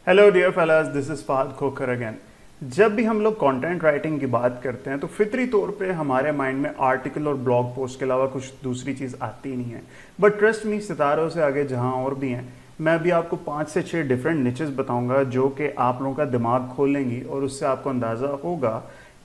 Hello dear fellas, this is Fahad Khokhar again. जब भी हम लोग कंटेंट राइटिंग की बात करते हैं तो फितरी तौर पे हमारे माइंड में आर्टिकल और ब्लॉग पोस्ट के अलावा कुछ दूसरी चीज़ आती नहीं है। बट ट्रस्ट मी, सितारों से आगे जहां और भी हैं, मैं अभी आपको 5 से 6 डिफरेंट निचेस बताऊंगा जो कि आप लोगों का दिमाग खोलेंगी और उससे आपको अंदाज़ा होगा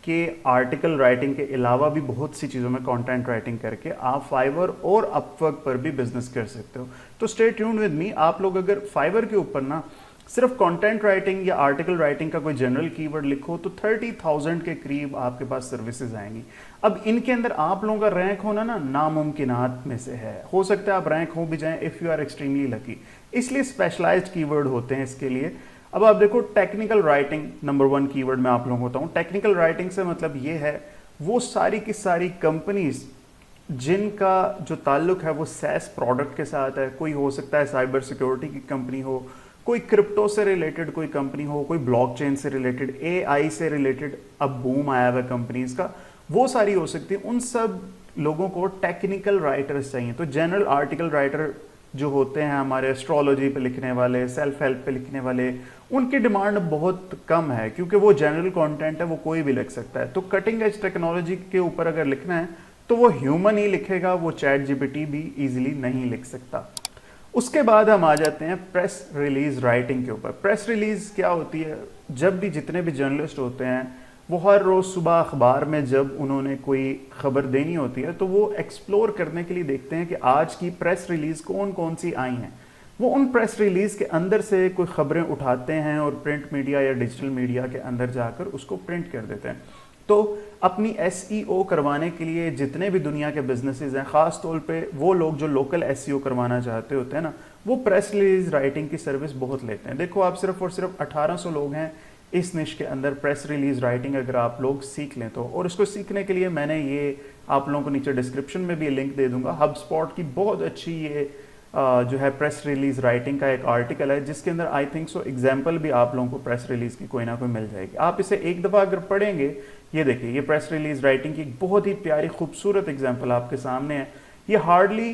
कि आर्टिकल राइटिंग के अलावा भी बहुत सी चीज़ों में कंटेंट राइटिंग करके आप फाइवर और अपवर्क पर भी बिजनेस कर सकते हो। तो स्टे ट्यून्ड विद मी। आप लोग अगर फाइवर के ऊपर ना सिर्फ कंटेंट राइटिंग या आर्टिकल राइटिंग का कोई जनरल कीवर्ड लिखो तो 30,000 के करीब आपके पास सर्विसेज आएंगी। अब इनके अंदर आप लोगों का रैंक होना ना नामुमकिनात में से है। हो सकता है आप रैंक हो भी जाएं if you are extremely lucky, इसलिए स्पेशलाइज्ड कीवर्ड होते हैं इसके लिए। अब आप देखो, टेक्निकल राइटिंग नंबर 1 कीवर्ड मैं आप लोगों को बताऊं। टेक्निकल राइटिंग से मतलब ये है वो सारी की सारी कंपनीज जिनका जो ताल्लुक है वो सैस प्रोडक्ट के साथ है। कोई हो सकता है साइबर सिक्योरिटी की कंपनी हो, कोई क्रिप्टो से रिलेटेड कोई कंपनी हो, कोई ब्लॉकचेन से रिलेटेड, एआई से रिलेटेड अब बूम आया हुआ कंपनीज का, वो सारी हो सकती है। उन सब लोगों को टेक्निकल राइटर्स चाहिए। तो जनरल आर्टिकल राइटर जो होते हैं हमारे एस्ट्रोलॉजी पे लिखने वाले, सेल्फ हेल्प पे लिखने वाले, उनकी डिमांड बहुत कम है क्योंकि वो जनरल कंटेंट है, वो कोई भी लिख सकता है। तो कटिंग एज टेक्नोलॉजी के ऊपर अगर लिखना है तो वो ह्यूमन ही लिखेगा, वो चैट जीपीटी भी इजीली नहीं लिख सकता। उसके बाद हम आ जाते हैं प्रेस रिलीज राइटिंग के ऊपर। प्रेस रिलीज क्या होती है? जब भी जितने भी जर्नलिस्ट होते हैं वो हर रोज़ सुबह अखबार में जब उन्होंने कोई खबर देनी होती है तो वो एक्सप्लोर करने के लिए देखते हैं कि आज की प्रेस रिलीज कौन कौन सी आई हैं। वो उन प्रेस रिलीज के अंदर से कोई खबरें उठाते हैं और प्रिंट मीडिया या डिजिटल मीडिया के अंदर जाकर उसको प्रिंट कर देते हैं। तो अपनी एसईओ करवाने के लिए जितने भी दुनिया के बिजनेसेस हैं, ख़ास तौर पे वो लोग जो लोकल एसईओ करवाना चाहते होते हैं ना, वो प्रेस रिलीज राइटिंग की सर्विस बहुत लेते हैं। देखो, आप सिर्फ और सिर्फ 1800 लोग हैं इस निश के अंदर। प्रेस रिलीज राइटिंग अगर आप लोग सीख लें तो, और इसको सीखने के लिए मैंने ये आप लोगों को नीचे डिस्क्रिप्शन में भी लिंक दे दूंगा। हबस्पॉट की बहुत अच्छी ये जो है प्रेस रिलीज राइटिंग का एक आर्टिकल है जिसके अंदर आई थिंक सो एग्जाम्पल भी आप लोगों को प्रेस रिलीज की कोई ना कोई मिल जाएगी। आप इसे एक दफ़ा अगर पढ़ेंगे, ये देखिए, ये प्रेस रिलीज राइटिंग की एक बहुत ही प्यारी खूबसूरत एग्जाम्पल आपके सामने है। ये हार्डली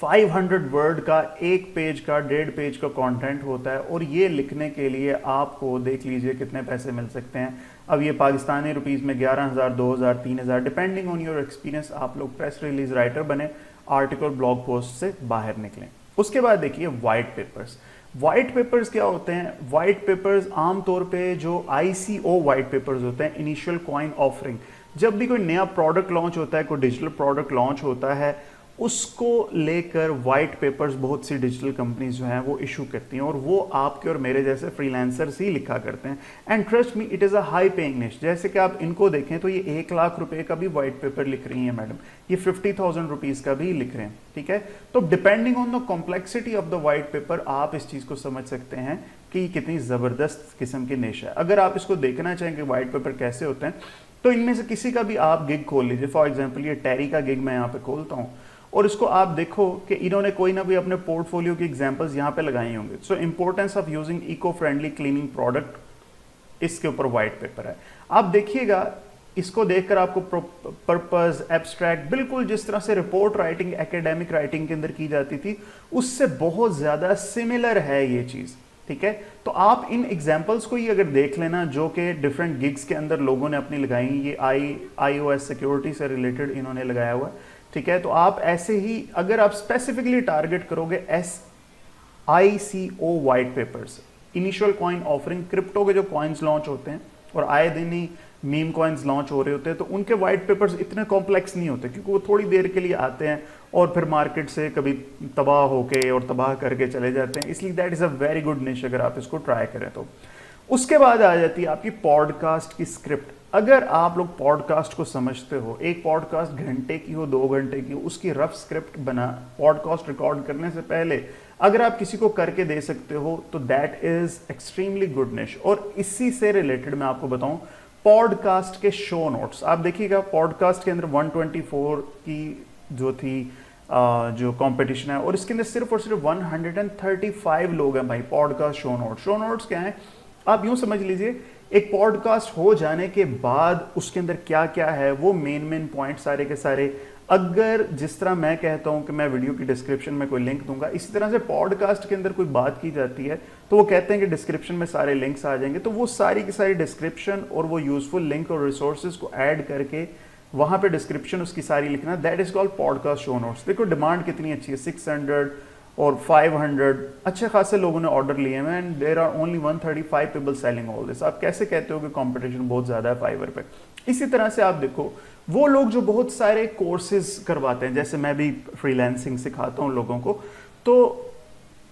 500 वर्ड का, 1 पेज का, 1.5 पेज का कंटेंट होता है और ये लिखने के लिए आपको देख लीजिए कितने पैसे मिल सकते हैं। अब ये पाकिस्तानी रुपीज़ में 11,000, 2,000, 3,000 डिपेंडिंग ऑन योर एक्सपीरियंस आप लोग प्रेस रिलीज राइटर बने, आर्टिकल ब्लॉग पोस्ट से बाहर निकलें। उसके बाद देखिए वाइट पेपर्स। वाइट पेपर्स क्या होते हैं? वाइट पेपर्स आमतौर पे जो आईसीओ वाइट पेपर्स होते हैं, इनिशियल कॉइन ऑफरिंग, जब भी कोई नया प्रोडक्ट लॉन्च होता है, कोई डिजिटल प्रोडक्ट लॉन्च होता है, उसको लेकर वाइट पेपर्स बहुत सी डिजिटल कंपनीज जो हैं वो इशू करती हैं और वो आपके और मेरे जैसे फ्रीलांसर्स ही लिखा करते हैं। And trust me, it is a high paying निश। जैसे कि आप इनको देखें तो ये 1 लाख रुपए का भी वाइट पेपर लिख रही हैं मैडम, ये 50,000 रुपीज़ का भी लिख रहे हैं, ठीक है। तो depending on the complexity of the white paper आप इस चीज़ को समझ सकते हैं कि कितनी ज़बरदस्त किस्म की निश है। अगर आप इसको देखना चाहें कि वाइट पेपर कैसे होते हैं तो इनमें से किसी का भी आप गिग खोल लीजिए। फॉर एग्जाम्पल ये टैरी का गिग मैं यहाँ पे खोलता हूँ और इसको आप देखो कि इन्होंने कोई ना कोई अपने पोर्टफोलियो की एग्जांपल्स यहाँ पे लगाए होंगे। So importance of using eco friendly cleaning product, इसके ऊपर वाइट पेपर है। आप देखिएगा, इसको देखकर आपको पर्पस, एब्स्ट्रैक्ट, बिल्कुल जिस तरह से रिपोर्ट राइटिंग एकेडमिक राइटिंग के अंदर की जाती थी उससे बहुत ज़्यादा सिमिलर है ये चीज़, ठीक है। तो आप इन एग्जाम्पल्स को ही अगर देख लेना जो कि डिफरेंट गिग्स के अंदर लोगों ने अपनी लगाई, ये iOS सिक्योरिटी से रिलेटेड इन्होंने लगाया हुआ है, ठीक है। तो आप ऐसे ही अगर आप स्पेसिफिकली टारगेट करोगे SICO white papers, initial coin offering, crypto के जो कॉइन्स लॉन्च होते हैं और आए दिन ही मीम कॉइन्स लॉन्च हो रहे होते हैं, तो उनके वाइट पेपर्स इतने कॉम्प्लेक्स नहीं होते क्योंकि वो थोड़ी देर के लिए आते हैं और फिर मार्केट से कभी तबाह होके और तबाह करके चले जाते हैं। इसलिए that is a very good निश अगर आप इसको ट्राई करें तो। उसके बाद आ जाती है आपकी पॉडकास्ट की स्क्रिप्ट। अगर आप लोग पॉडकास्ट को समझते हो, एक पॉडकास्ट घंटे की हो, 2 घंटे की हो, उसकी रफ स्क्रिप्ट बना पॉडकास्ट रिकॉर्ड करने से पहले अगर आप किसी को करके दे सकते हो तो दैट इज एक्सट्रीमली गुड निश। और इसी से रिलेटेड मैं आपको बताऊं, पॉडकास्ट के शो नोट्स आप देखिएगा। पॉडकास्ट के अंदर 124 की जो थी जो कंपटीशन है और इसके अंदर सिर्फ और सिर्फ 135 लोग हैं भाई। Podcast show notes, show notes क्या है? आप यूं समझ लीजिए, एक पॉडकास्ट हो जाने के बाद उसके अंदर क्या क्या है वो मेन पॉइंट सारे के सारे अगर जिस तरह मैं कहता हूं कि मैं वीडियो की डिस्क्रिप्शन में कोई लिंक दूंगा, इसी तरह से पॉडकास्ट के अंदर कोई बात की जाती है तो वो कहते हैं कि डिस्क्रिप्शन में सारे लिंक्स आ जाएंगे, तो वो सारी की सारी डिस्क्रिप्शन और वो यूजफुल लिंक और रिसोर्सेज को ऐड करके वहां पे डिस्क्रिप्शन उसकी सारी लिखना, that is called podcast show notes. देखो डिमांड कितनी अच्छी है, 600 और 500 अच्छे खासे लोगों ने ऑर्डर लिए हैं and there are only 135 people selling all this. आप कैसे कहते हो कि कंपटीशन बहुत ज्यादा है फाइवर पे? इसी तरह से आप देखो वो लोग जो बहुत सारे कोर्सेज करवाते हैं, जैसे मैं भी फ्रीलांसिंग सिखाता हूँ लोगों को, तो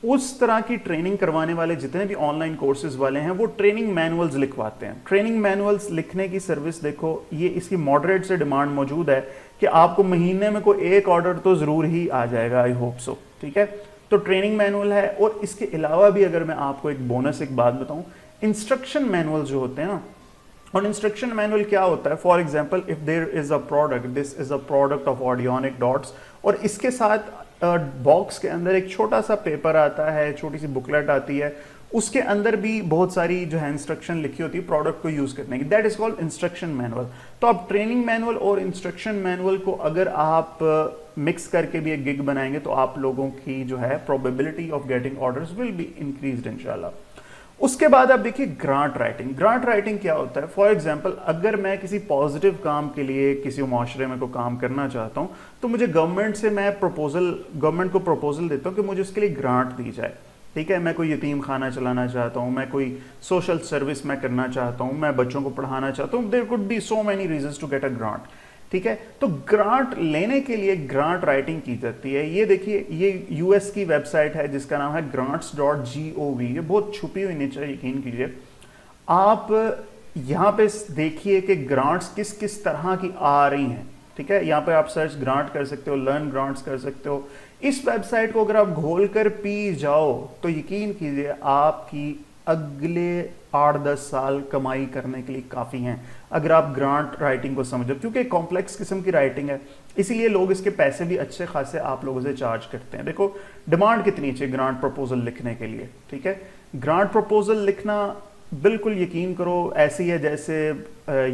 उस तरह की ट्रेनिंग करवाने वाले जितने भी ऑनलाइन कोर्सेज वाले हैं वो ट्रेनिंग मैनुअल्स लिखवाते हैं। ट्रेनिंग मैनुअल्स लिखने की सर्विस देखो, ये इसकी मॉडरेट से डिमांड मौजूद है कि आपको महीने में कोई एक ऑर्डर तो जरूर ही आ जाएगा, आई होप सो, ठीक है। तो ट्रेनिंग मैनुअल है, और इसके अलावा भी अगर मैं आपको एक बोनस एक बात बताऊं, इंस्ट्रक्शन मैनुअल जो होते हैं ना, और इंस्ट्रक्शन मैनुअल क्या होता है, for example if there is a product, this is a product of Audionic dots, और इसके साथ बॉक्स के अंदर एक छोटा सा पेपर आता है, छोटी सी बुकलेट आती है, उसके अंदर भी बहुत सारी जो है इंस्ट्रक्शन लिखी होती है प्रोडक्ट को यूज करने की, that is called instruction manual. तो आप ट्रेनिंग मैनुअल और इंस्ट्रक्शन मैनुअल को अगर आप मिक्स करके भी एक गिग बनाएंगे तो आप लोगों की जो है probability of getting orders will be increased इंशाल्लाह। उसके बाद आप देखिए ग्रांट राइटिंग। ग्रांट राइटिंग क्या होता है, फॉर एग्जांपल अगर मैं किसी पॉजिटिव काम के लिए किसी मुआशरे में को काम करना चाहता हूं, तो मुझे गवर्नमेंट को प्रपोजल देता हूं कि मुझे उसके लिए ग्रांट दी जाए, ठीक है। मैं कोई यतीम खाना चलाना चाहता हूं, मैं कोई सोशल सर्विस मैं करना चाहता हूं, मैं बच्चों को पढ़ाना चाहता हूं, there could be so many reasons to get a grant, ठीक है। तो ग्रांट लेने के लिए ग्रांट राइटिंग की जाती है। ये देखिए, ये यूएस की वेबसाइट है जिसका नाम है grants.gov। ये बहुत छुपी हुई नीचे, यकीन कीजिए। आप यहाँ पे देखिए कि ग्रांट्स किस किस तरह की आ रही हैं, ठीक है। यहाँ पे आप सर्च ग्रांट कर सकते हो, लर्न ग्रांट्स कर सकते हो। इस वेबसाइट को अगर आप घोल कर पी जाओ तो यकीन कीजिए आपकी अगले 8-10 साल कमाई करने के लिए काफ़ी हैं, अगर आप ग्रांट राइटिंग को समझो, क्योंकि कॉम्प्लेक्स किस्म की राइटिंग है, इसीलिए लोग इसके पैसे भी अच्छे खासे आप लोगों से चार्ज करते हैं। देखो डिमांड कितनी चाहिए ग्रांट प्रपोजल लिखने के लिए, ठीक है। ग्रांट प्रपोजल लिखना बिल्कुल यकीन करो ऐसी है जैसे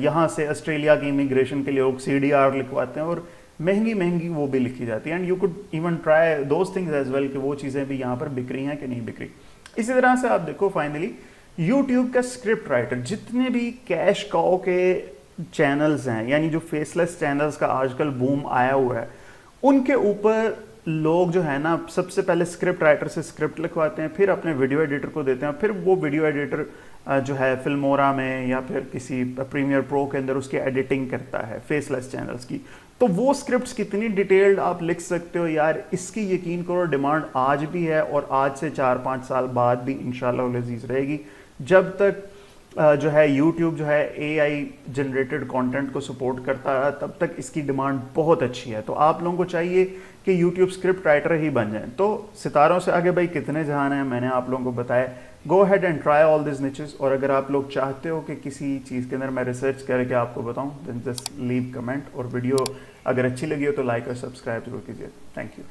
यहाँ से ऑस्ट्रेलिया की इमिग्रेशन के लिए लोग CDR लिखवाते हैं, और महंगी महंगी वो भी लिखी जाती है। And you could even try those things as well कि वो चीज़ें भी यहाँ पर बिक रही हैं कि नहीं बिक रही। इसी तरह से आप देखो फाइनली YouTube का स्क्रिप्ट राइटर, जितने भी कैश काउ के चैनल्स हैं, यानी जो फेसलेस चैनल्स का आजकल बूम आया हुआ है, उनके ऊपर लोग जो है ना सबसे पहले स्क्रिप्ट राइटर से स्क्रिप्ट लिखवाते हैं, फिर अपने वीडियो एडिटर को देते हैं, फिर वो वीडियो एडिटर जो है फिल्मोरा में या फिर किसी प्रीमियर प्रो के अंदर उसकी एडिटिंग करता है फेसलेस चैनल्स की। तो वो स्क्रिप्ट्स कितनी डिटेल्ड आप लिख सकते हो यार, इसकी यकीन करो डिमांड आज भी है, और आज से 4-5 साल बाद भी इंशाल्लाह अज़ीज़ रहेगी। जब तक जो है YouTube जो है AI जनरेटेड कंटेंट को सपोर्ट करता है, तब तक इसकी डिमांड बहुत अच्छी है। तो आप लोगों को चाहिए कि YouTube स्क्रिप्ट राइटर ही बन जाए। तो सितारों से आगे भाई कितने जहान हैं, मैंने आप लोगों को बताया। Go ahead and try all this niches, और अगर आप लोग चाहते हो कि किसी चीज़ के अंदर मैं रिसर्च करके आपको बताऊं, देन जस्ट लीव कमेंट, और वीडियो अगर अच्छी लगी हो तो लाइक और सब्सक्राइब जरूर कीजिए। Thank you.